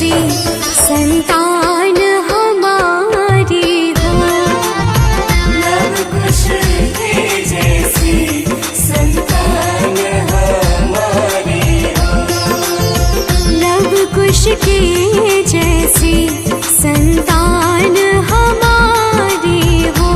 जैसी संतान हमारी हो। लव कुश के जैसी संतान हमारी हो। लव कुश के जैसी संतान हमारी हो।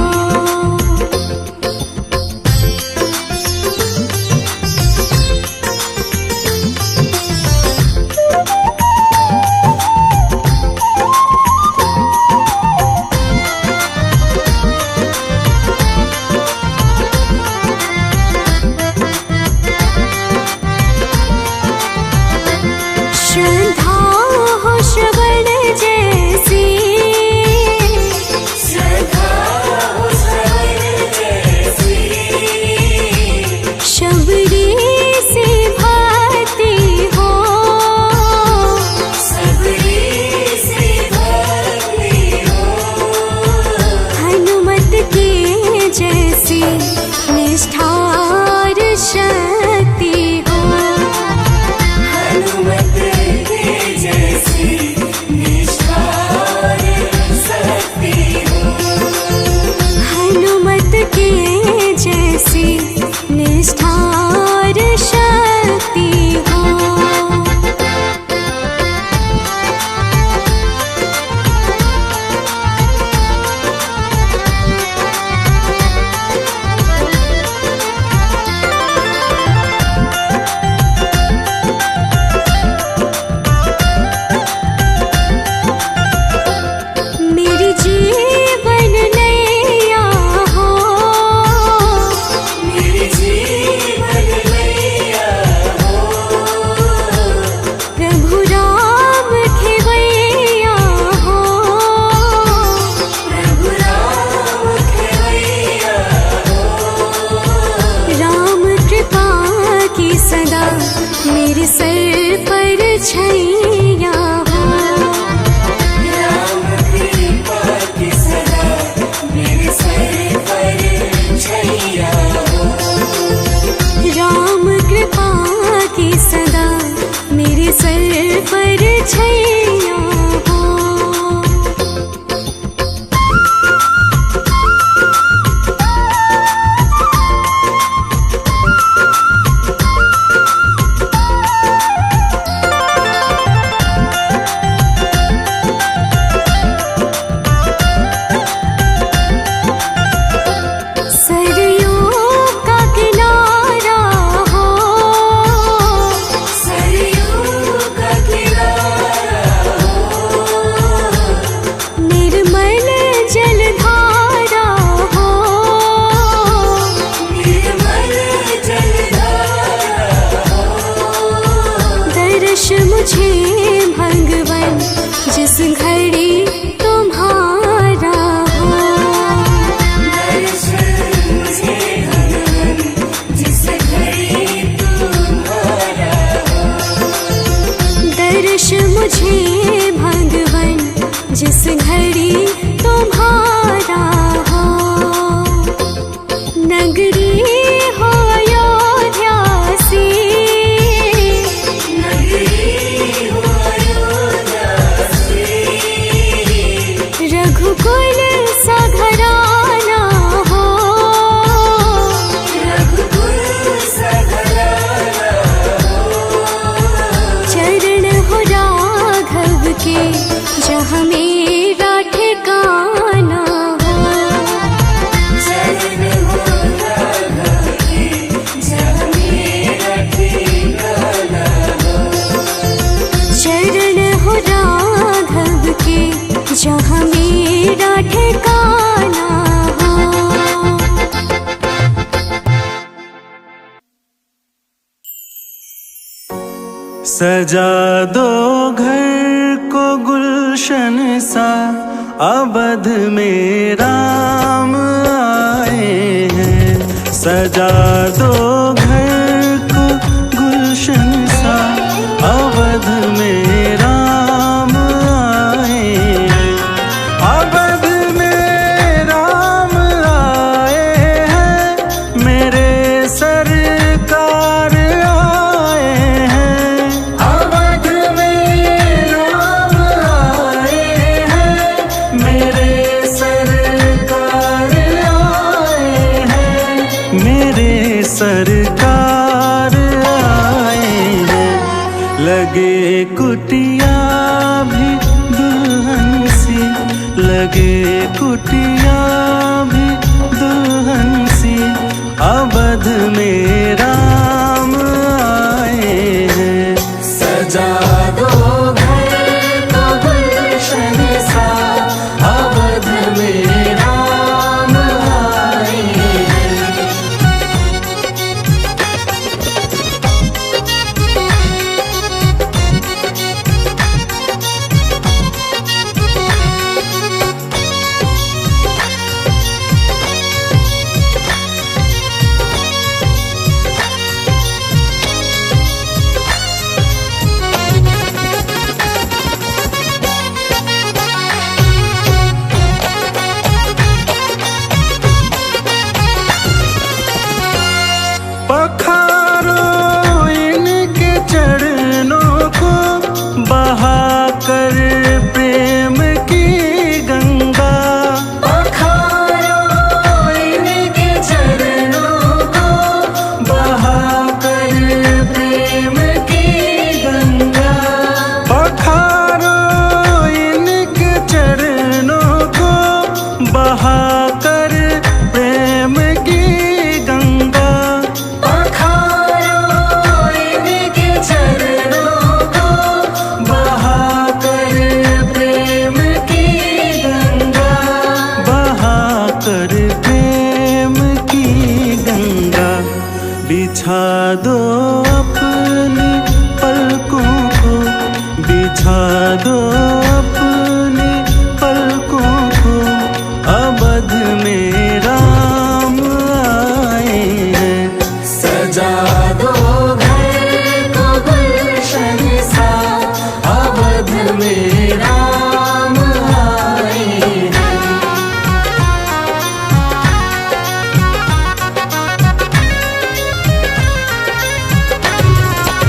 श्रद्धा हो श्रवण जैसी, श्रद्धा हो श्रवण जैसी। शबरी से भक्ति हो। सबरी से भक्ति हो। हनुमत के जैसी निष्ठार शक्ति हो। हनुमत के जैसी निष्ठार शक्ति हो। हनुमत के जैसी निष्ठार शक्ति हो। मेरी जीवन नैया हो। मेरी जीवन नैया हो। प्रभु राम खेवैया हो। प्रभु राम खेवैया हो। राम कृपा की सदा मेरे सर पर छैया हो। राम कृपा की सदा मेरे सर पर छैया हो। राम कृपा की सदा मेरे सर पर छैया हो। सरयों का किनारा हो। सरयू का किनारा हो। निर्मल जलधारा हो। निर्मल जलधारा हो। दर्श मुझे भगवन जिस घड़ी तुम्हारा हो। दर्शन मुझे भगवन जिस घड़ी तुम्हारा हो। दर्श मुझे भगवन जिस घड़ी तुम्हारा हो। नगरी हो अयोध्या सी, नगरी हो अयोध्या सी। रघुकुल सा घराना हो। रघुकुल सा घराना हो। चरण हो राघव के जहाँ मेरा ठिकाना हो। चरण हो राघव के जहाँ मेरा ठिकाना हो। चरण हो राघव के जहाँ मेरा ठिकाना हो। सजा दो घर को गुलशन सा, अवध में राम आए हैं। सजा दो घर को गुलशन सा, अवध में राम आए हैं। अवध में राम आए हैं, मेरे सरकार आए हैं। अवध में राम लगे कुटिया भी दुल्हन सी, लगे कुटिया भी दुल्हन सी, अवध में राम आए हैं। सजा दो घर को गुलशन सा, अवध में राम आए हैं। पखारो इनके चरणों को, बहाकर प्रेम की गंगा। पखारो इनके चरणों को, बहाकर प्रेम की गंगा। पखारो इनके चरणों को, बहाकर प्रेम की गंगा। पखारो इनके चरणों को, बहाकर प्रेम की गंगा, बहाकर प्रेम की गंगा। बिछा दो अपनी पलकों को, बिछा दो अपनी पलकों को, अवध में राम आए हैं। सजा दो घर को गुलशन सा, अवध में राम आए हैं।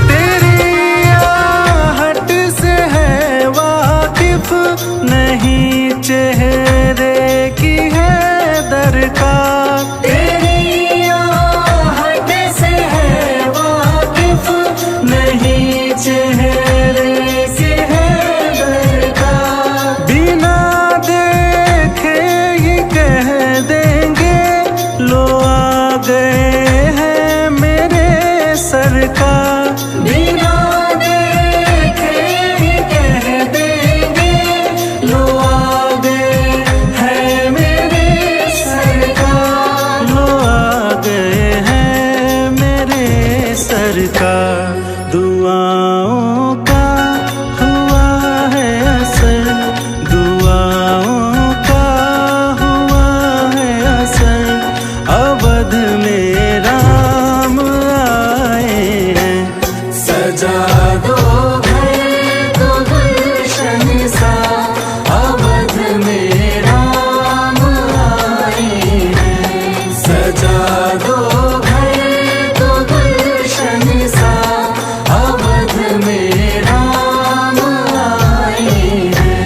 तेरी आहट से है वाकिफ, नहीं चेहरे की है दरकार। तेरी आहट से है वाकिफ, नहीं चेहरे की है दरकार। बिना देखे ही कह देंगे, लो आ गए हैं मेरे सरकार। बिना देखे ही कह देंगे, लो आ गए हैं मेरे सरकार, लो आ गए हैं मेरे सरकार। दुआओं का हुआ है असर, दुआओं का हुआ है असर, अवध में राम आए हैं। सजा दो घर को गुलशन सा, अवध में राम आए हैं। सजा दो घर को गुलशन सा, अवध में राम आए हैं।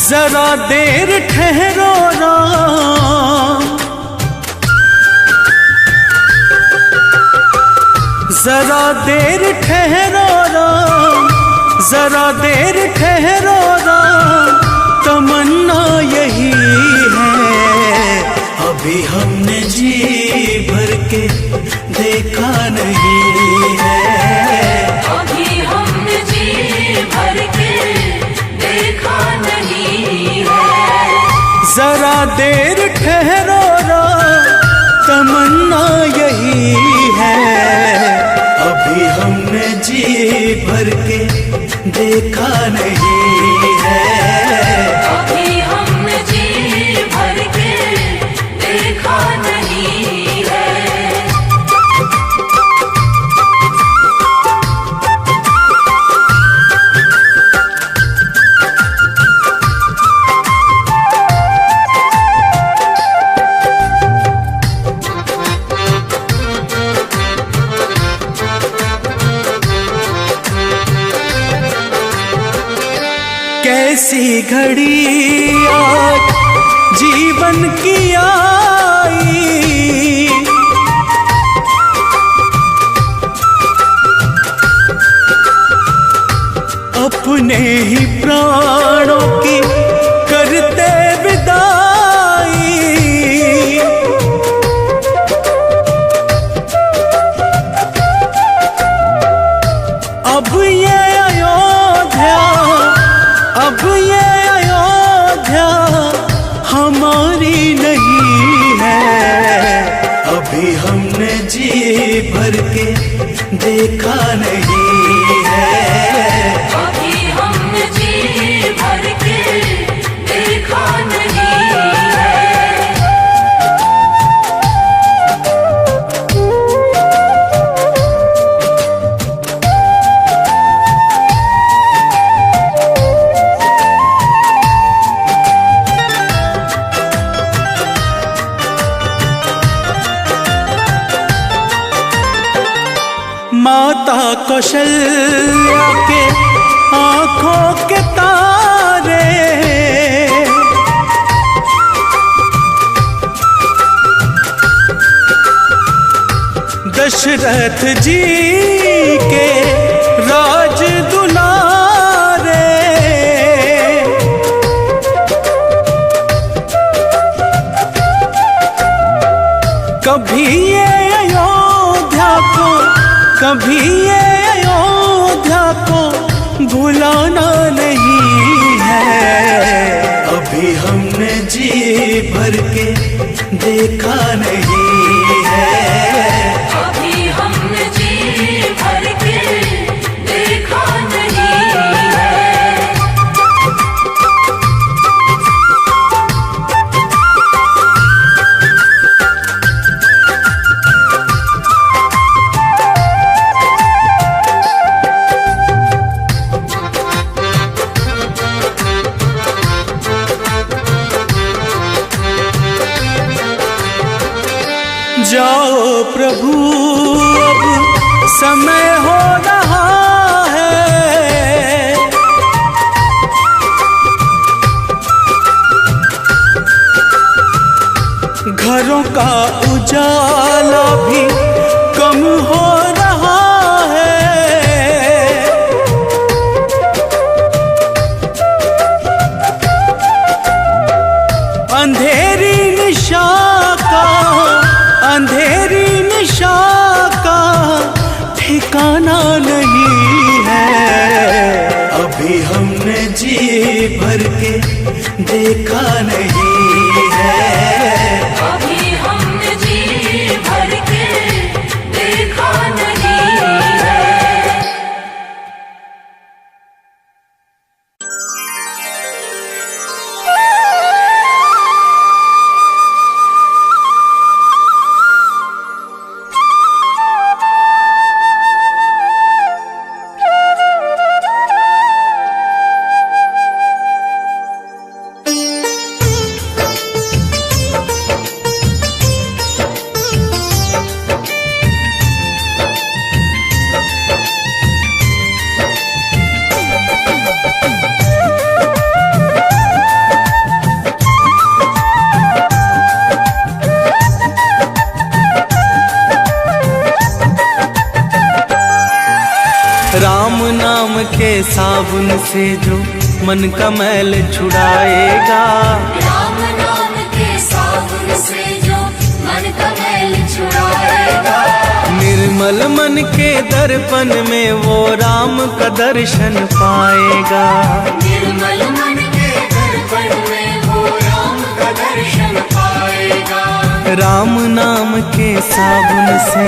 जरा देर ठहरो राम, जरा देर ठहरो राम, जरा देर ठहरो राम, तमन्ना यही है। अभी हमने जी भर के देखा नहीं है, अभी हमने जी भर के देखा नहीं है। जरा देर ठहरो राम, तमन्ना यही है। अभी हमने जी भर के देखा नहीं है, अभी हमने जी भर के देखा नहीं है। ऐसी घड़ी आज जीवन की आई, अपने ही प्राणों की करते विदाई। अब ये अयोध्या, अब ये अयोध्या हमारी नहीं है। अभी हमने जी भर के देखा नहीं है, अभी हमने जी भर के देखा नहीं है। माता कौशल्या के आंखों के तारे, दशरथ जी के राज दुलारे, कभी ये अयोध्या को, कभी ये अयोध्या को भुलाना नहीं है। अभी हमने जी भर के देखा नहीं है, अभी हमने जी भर के देखा नहीं है। जाओ प्रभु अब समय हो रहा है, घरों का उजाला भी कम हो रहा है। अंधेरी निशा का, अंधेरी निशा का ठिकाना नहीं है। अभी हमने जी भर के देखा नहीं है, अभी हमने जी भर के देखा नहीं है। राम नाम के साबुन से जो मन का मैल छुड़ाएगा, राम नाम के साबुन से जो मन का मैल छुड़ाएगा, निर्मल मन के दर्पण में वो राम का दर्शन पाएगा। निर्मल मन के दर्पण में वो राम का दर्शन पाएगा। राम नाम के साबुन से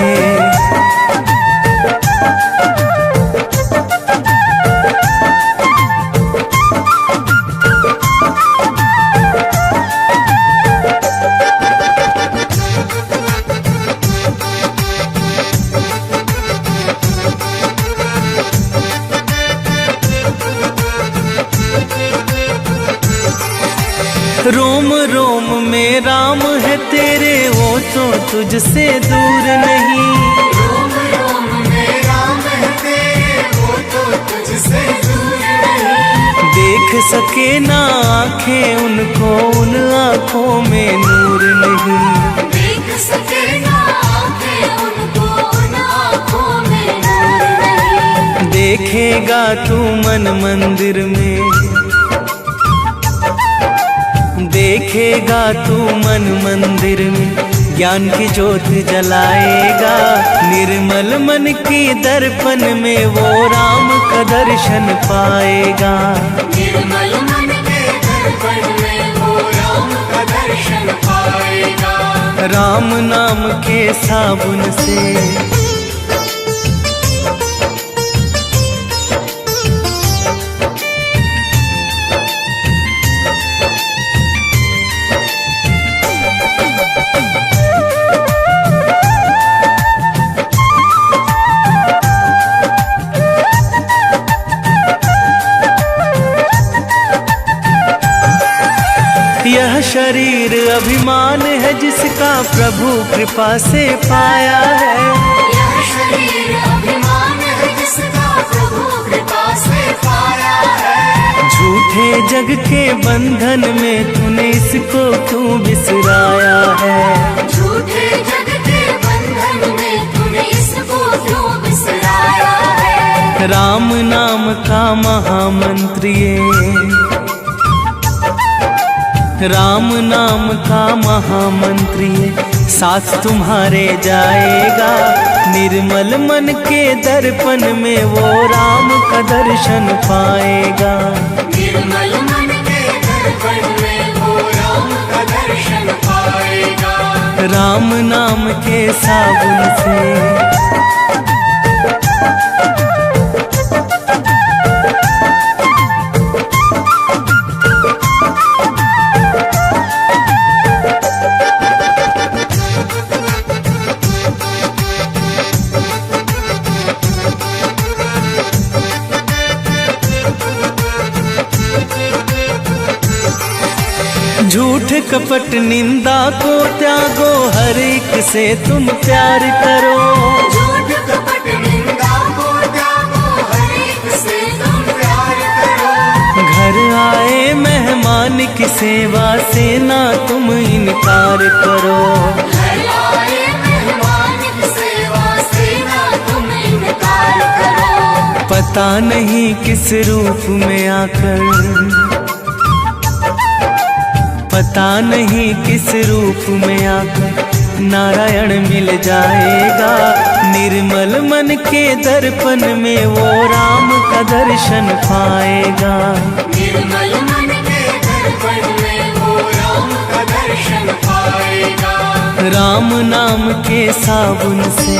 रोम रोम में राम है तेरे, वो तो तुझसे दूर नहीं। रोम रोम में राम है तेरे, वो तो तुझसे दूर नहीं। देख सके ना आंखें उनको, उन आंखों में नूर नहीं। देख सके ना आंखें उनको, उन आंखों में नूर नहीं। देखेगा तू मन मंदिर में, देखेगा तू मन मंदिर में, ज्ञान की ज्योत जलाएगा। निर्मल मन की दर्पण में वो राम का दर्शन पाएगा। निर्मल मन के दर्पण में वो राम का दर्शन पाएगा। राम नाम के साबुन से यह शरीर अभिमान है जिसका प्रभु कृपा से पाया है। यह शरीर अभिमान है जिसका प्रभु कृपा से पाया है। झूठे जग के बंधन में तूने इसको क्यों बिसराया है। झूठे जग के बंधन में तूने इसको क्यों बिसराया है। राम नाम का महामंत्र ये, राम नाम का महामंत्र ये साथ तुम्हारे जाएगा। निर्मल मन के दर्पण में वो राम का दर्शन पाएगा। निर्मल मन के दर्पण में वो राम का दर्शन पाएगा। राम नाम के साबुन से झूठ कपट निंदा को त्यागो, हर एक से तुम प्यार करो। झूठ कपट निंदा को त्यागो, हर एक से तुम प्यार करो। घर आए मेहमान की सेवा से ना तुम इनकार करो। घर आए मेहमान की सेवा से ना तुम इनकार करो। पता नहीं किस रूप में आकर, पता नहीं किस रूप में आकर नारायण मिल जाएगा। निर्मल मन के दर्पण में वो राम का दर्शन पाएगा। निर्मल मन के दर्पण में वो राम का दर्शन पाएगा। राम नाम के साबुन से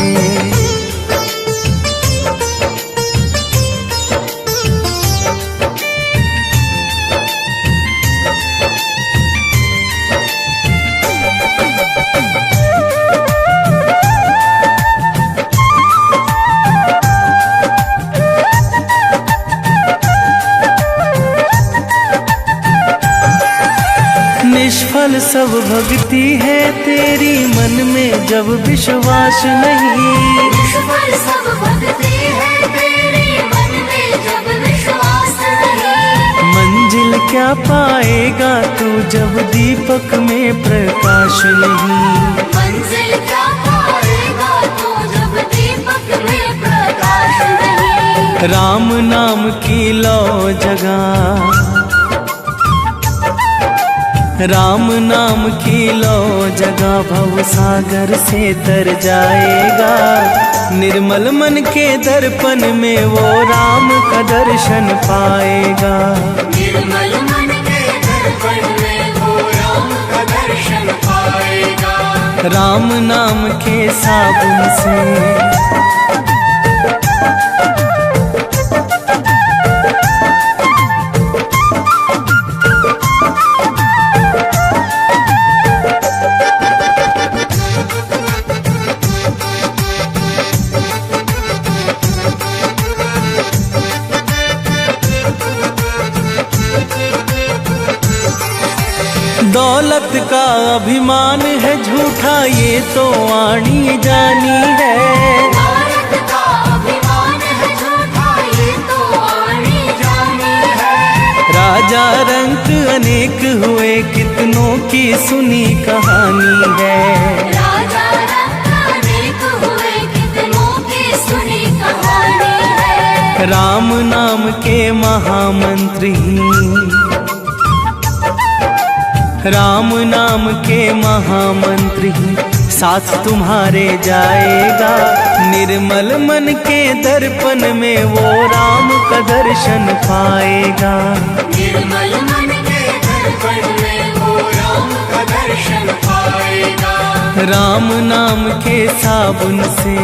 निष्फल सब भक्ति है तेरी, मन में जब विश्वास नहीं। निष्फल सब भक्ति है तेरी, मन में जब विश्वास नहीं। मंजिल क्या पाएगा तू जब दीपक में प्रकाश नहीं। मंजिल क्या पाएगा तू जब दीपक में प्रकाश नहीं। राम नाम की लो जगह, राम नाम की लो जगह भव सागर से तर जाएगा। निर्मल मन के दर्पण में वो राम का दर्शन पाएगा। निर्मल मन के दर्पण में वो राम का दर्शन पाएगा। राम नाम के साबुन से दौलत का अभिमान है झूठा ये तो आनी जानी है। दौलत का अभिमान है झूठा ये तो आनी जानी है। राजा अनेक हुए कितनों की सुनी कहानी है। राजा रंग अनेक हुए कितनों की सुनी कहानी है। राम नाम के महामंत्र ही, राम नाम के महामंत्र ही साथ तुम्हारे जाएगा। निर्मल मन के दर्पण में वो राम का दर्शन पाएगा। निर्मल मन के दर्पण में वो राम का दर्शन पाएगा। राम नाम के साबुन से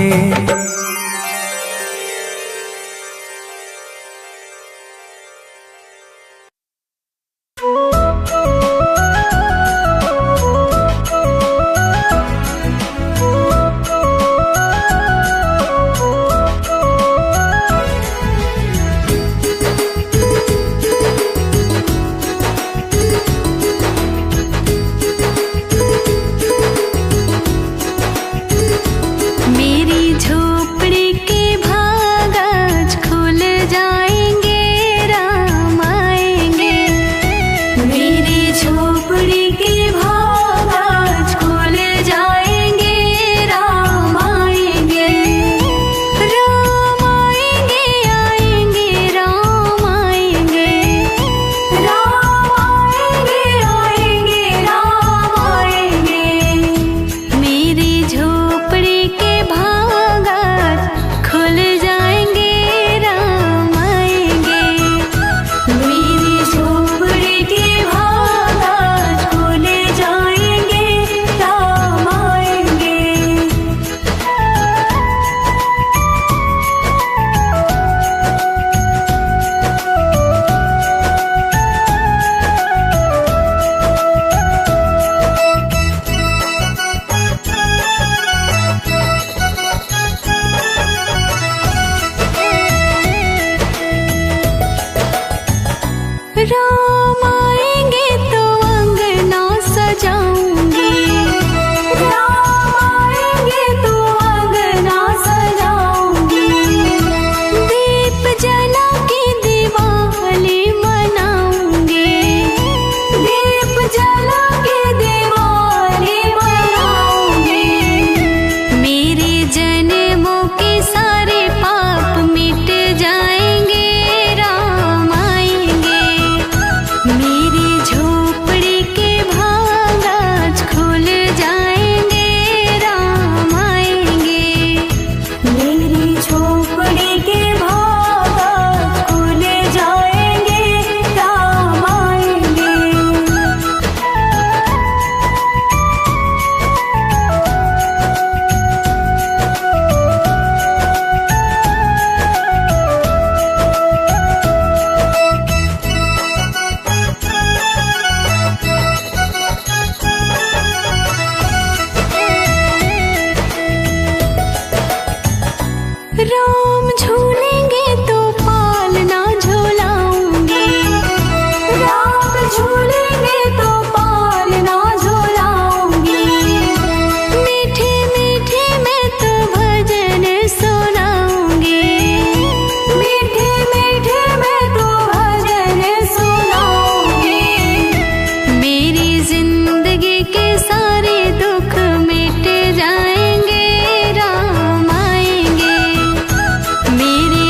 मेरे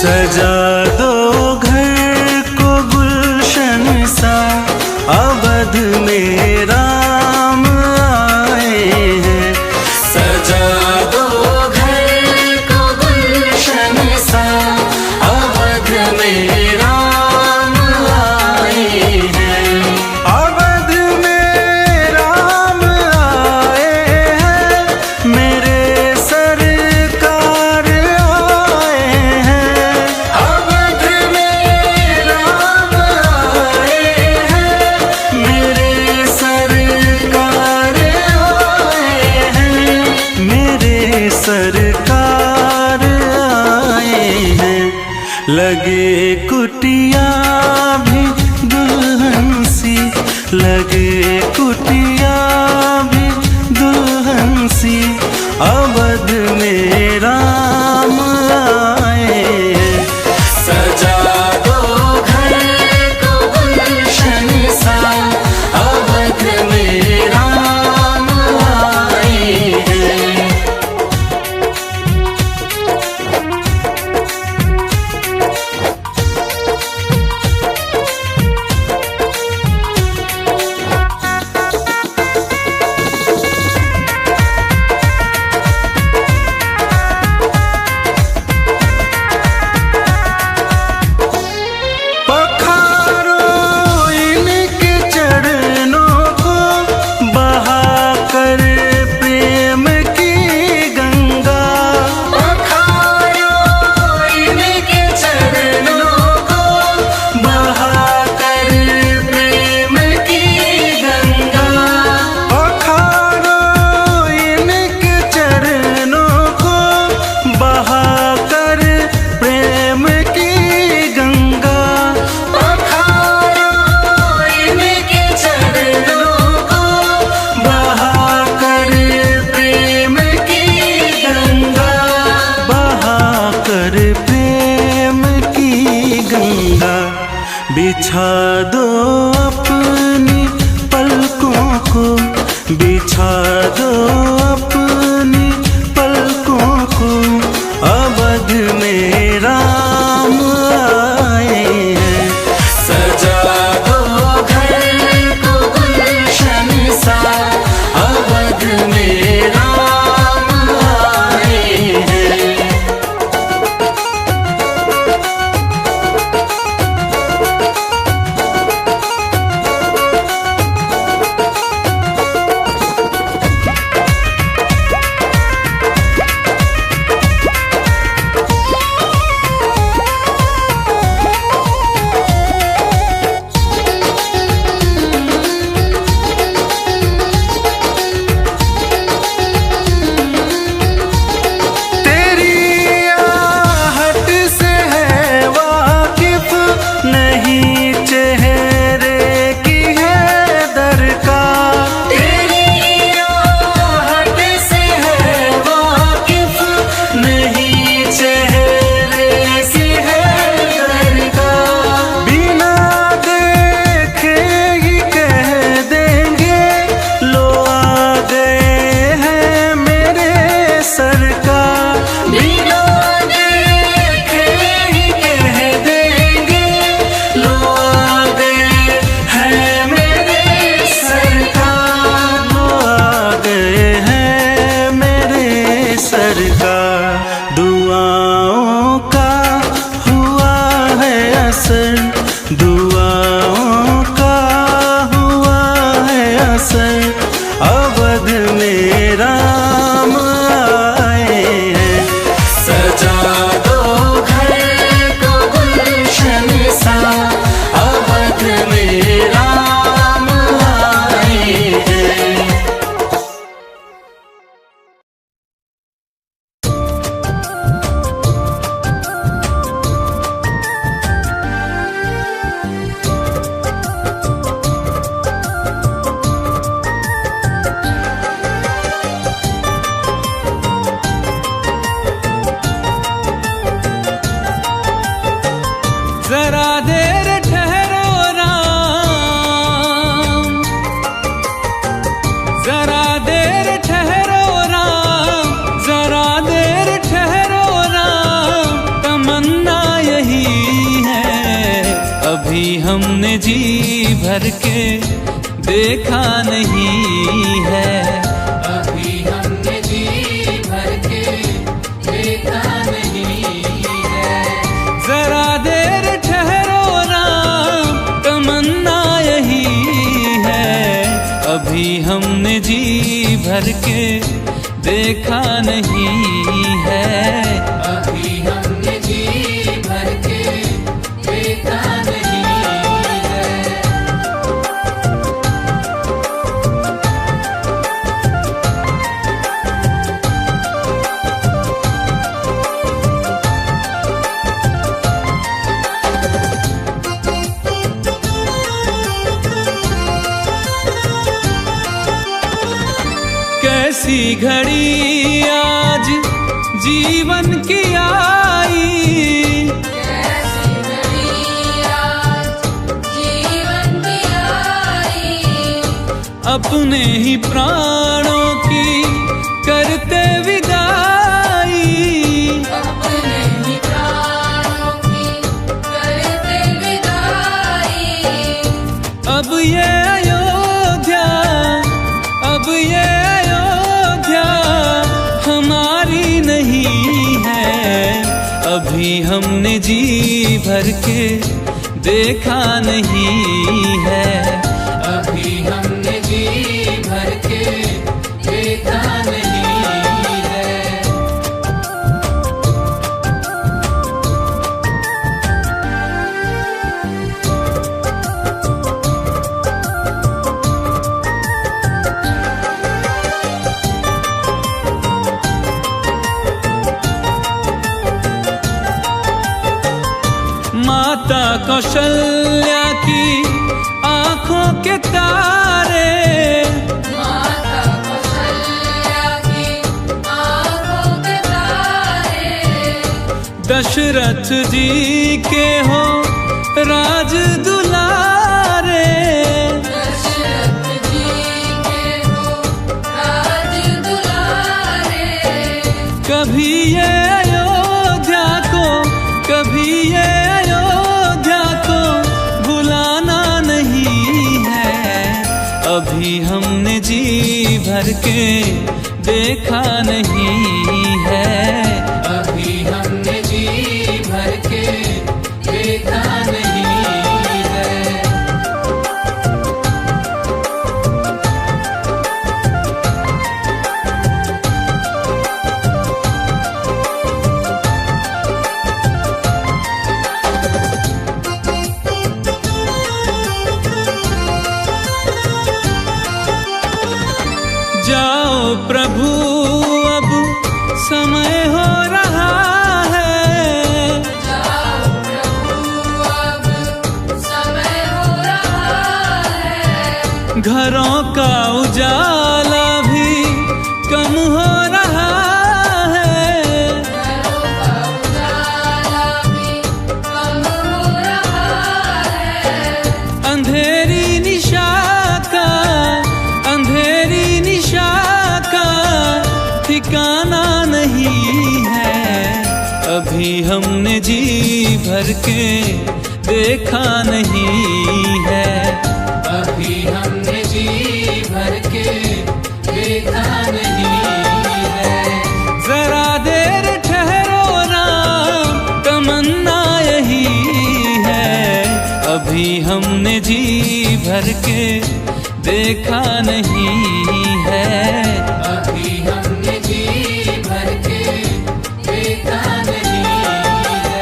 सजा दो घर को गुलशन सा, अवध में राम आए हैं। सजा दो घर को गुलशन सा, अवध में राम आए हैं। अवध में राम आए हैं, मेरे सरकार आए हैं। अवध में राम आए हैं, मेरे सरकार आए हैं, मेरे सरकार आए हैं। लगे कुटिया भी दुल्हन सी, लगे कुटिया भी दुल्हन सी, अवध में राम आए हैं। सजा दो घर को गुलशन सा, अवध में राम आए हैं। पखारो इनके चरणों को, बहाकर प्रेम की गंगा। पखारो इनके चरणों को, बहाकर प्रेम की गंगा। पखारो इनके चरणों को, बहाकर प्रेम की गंगा। पखारो इनके चरणों को, बहाकर प्रेम की गंगा। बहाकर प्रेम की गंगा। बिछा दो अपनी पलकों को, बिछा दो अपनी पलकों को, अवध में राम आए हैं। सजा दो घर को गुलशन सा, अवध में राम आए हैं। तेरी आहट से है वाकिफ, नहीं चेहरे की है दरकार। तेरी आहट से है वाकिफ, नहीं चेहरे की है दरकार। बिना देखे ही कह देंगे, लो आ गए हैं मेरे सरकार। बिना देखे ही कह देंगे, लो आ गए हैं मेरे सरकार। लो आ गए हैं मेरे सरकार। दुआओं का हुआ है असर, दुआओं का हुआ है असर, अवध में राम आए हैं। सजा दो घर को गुलशन सा, अवध में राम आए हैं। अभी हमने जी भर के देखा नहीं है। अभी हमने जी भर के देखा नहीं है। जरा देर ठहरो राम, तमन्ना यही है। अभी हमने जी भर के देखा नहीं है। अभी हमने जी भर के देखा नहीं है। कैसी घड़ी आज जीवन की आई, कैसी घड़ी आज जीवन की आई। अपने ही प्राणों की करते विदाई। अपने ही प्राणों की करते विदाई। अब ये अयोध्या, अब ये अयोध्या हमारी नहीं है। अभी हमने जी भर के देखा नहीं है। अभी हमने जी भर के देखा नहीं है। माता कौशल्या की आंखों के तारे, माता कौशल्या की आंखों के तारे। दशरथ जी के हो राज दुलारे। दशरथ जी के हो राज दुलारे। कभी ये अयोध्या को, कभी ये अयोध्या को भुलाना नहीं है। अभी हमने जी भर के देखा नहीं है। अभी हमने जी भर के देखा नहीं है। जाओ प्रभु अब समय हो रहा है। जाओ प्रभु अब समय हो रहा है। घरों का उजाला भी कम हो रहा है। घरों का उजाला भी कम हो रहा है। अंधेरी निशा का, अंधेरी निशा का ठिकाना नहीं है। अभी हमने जी भर के देखा नहीं है। अभी हमने जी भर के देखा नहीं है। जरा देर ठहरो राम, तमन्ना यही है। अभी हमने जी भर के देखा नहीं है। अभी हमने जी भर के देखा नहीं है।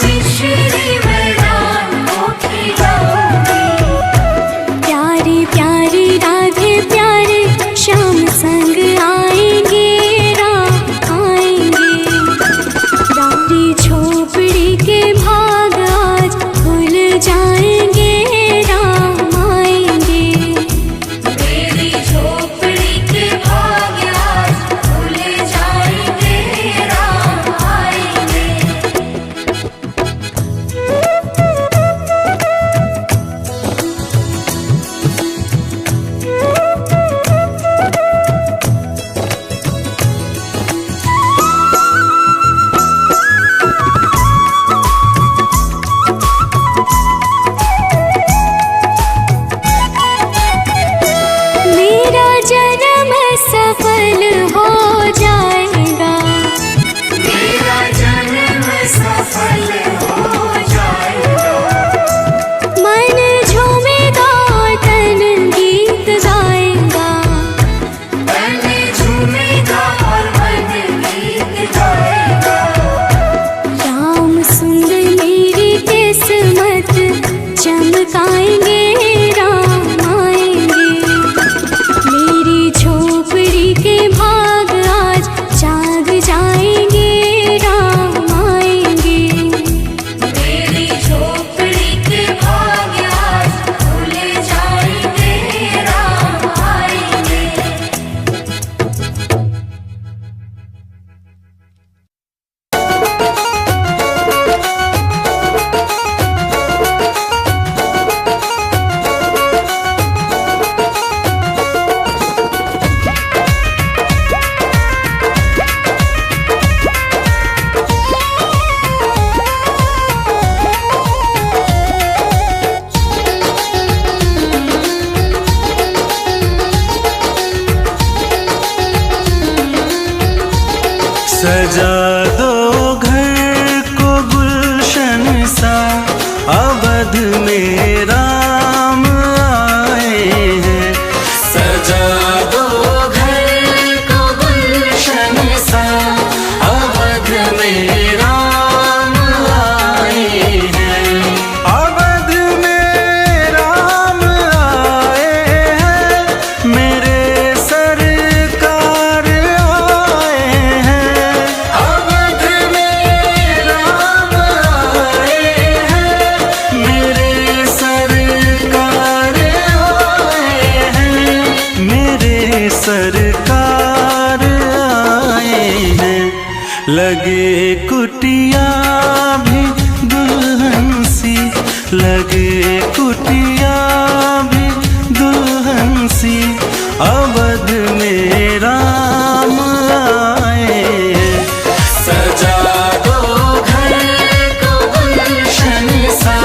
मिश्री वरदान मोखे गाऊंगी। प्यारे प्यारे राधे प्यारे श्याम संग आएंगे राम आएंगे। रानी झोपड़ी के भाग आज खुल जाएंगे राम आएंगे। मेरी झोपड़ी के भाग आज खुल जाएंगे राम आएंगे। मेरा जन्म सफल हो जाएगा। मेरा जन्म सफल हो जाएगा। मन झूमेगा तन गीत गाएगा। तन झूमेगा और मन गीत गाएगा। राम सुंदर मेरी किस्मत चमकाएंगे राम आएंगे। मेरी झोपड़ी के भाग आज जाग जाएंगे राम आएंगे। मेरी झोपड़ी के भाग आज खुल जाएंगे राम आएंगे। सजा दो घर को गुलशन सा, अवध में राम आए हैं। सजा दो घर को गुलशन सा, अवध में राम आए हैं। अवध में राम आए हैं, मेरे सरकार आए हैं। अवध में राम आए हैं, मेरे सरकार आए हैं। मेरे सरकार आए हैं। लगे कुटिया भी दुल्हन सी, लगे कुटिया भी दुल्हन सी, अवध में राम आए हैं। सजा दो घर को गुलशन सा,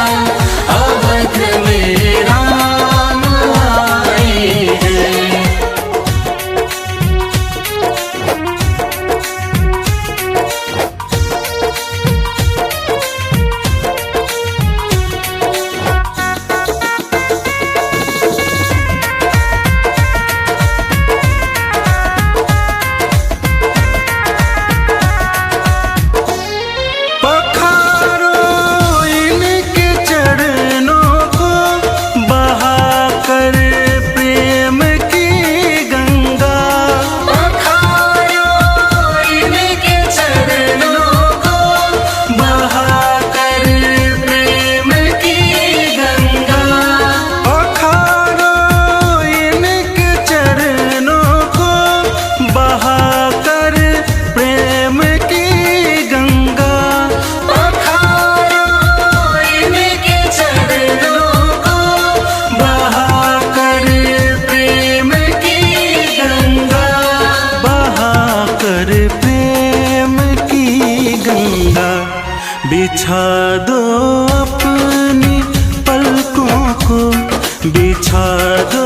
अवध में राम आए हैं। बिछा दो अपनी पलकों को, बिछा दो